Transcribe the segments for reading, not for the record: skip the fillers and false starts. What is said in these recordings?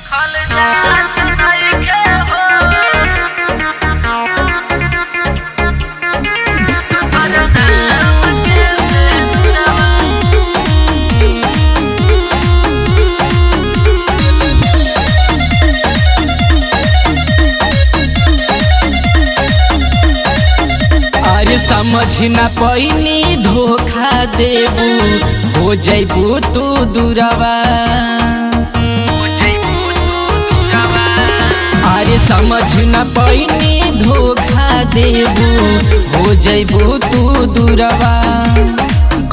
देखल जात नइखे हो तोहर नाम के सेनुरवा। अरे समझ न पैनी धोखा देबू हो जैबू तू दूरवा। अरे समझ न पैनी धोखा देबू हो जैबू तू दूरवा।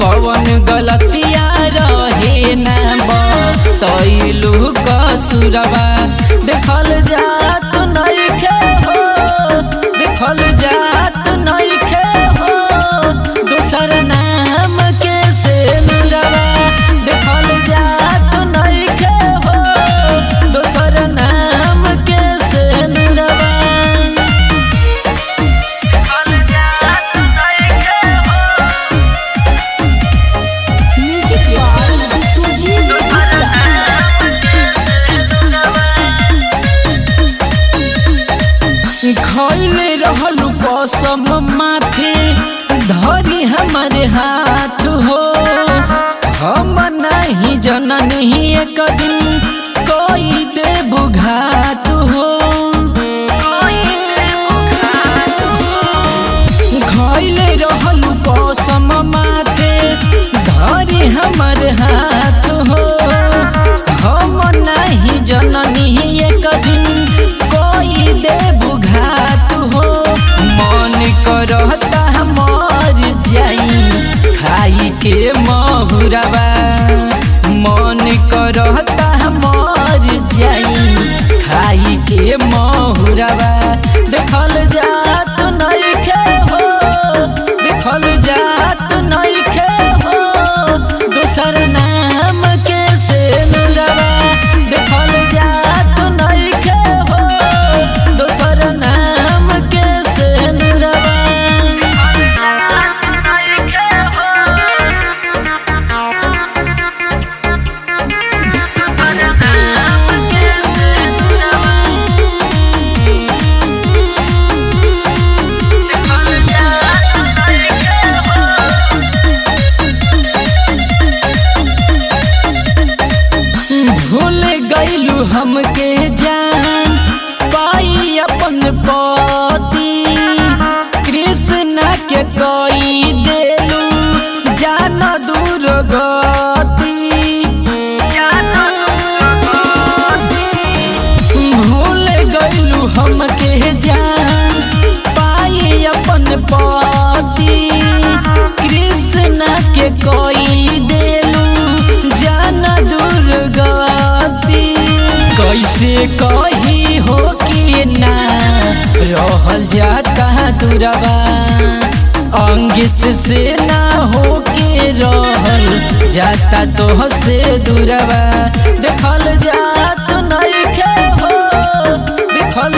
कौन गलतिया रहे ना बतैलू कसूरवा। देखल जात नइखे हो देखल जात नइखे हो दोसर नाम के सेनुरवा। देखल जात नइखे हो दोसर नाम के सेनुरवा। देखल जात नइखे हो म्यूजिक बाय सुजीत तोहर नाम के सेनुरवा। खैले रहलू कसम माथे धरी हमारे हाथ हो। हम नहीं जननी एक दिन कोई देबू घात हो। खैले रहलू कसम माथे धरी हमारे हाथ हो। हम नहीं जननी एक दिन कोई देबू घात हो। मन करता मर जाई खाई के महुरवा। मन करता मर जाई खाई के महुरवा। देखल जात नइखे हो देखल जात नइखे हो दोसर नाम के सेनुरवा। देखल जात नइखे हो दोसर नाम के सेनुरवा। भूल गईलू हमके जान पाई अपन पति। कृष्णा के कोई देलू जान दूर गति। भूल गईलू हमके जान पाई अपन पति। कृष्णा के कोई देलू जान दूर गति। कैसे कही हो कि ना रहल जाता दूरवा। अंगिस से ना हो के रहल जाता तो से दूरवा। देखल जात नइखे हो देखल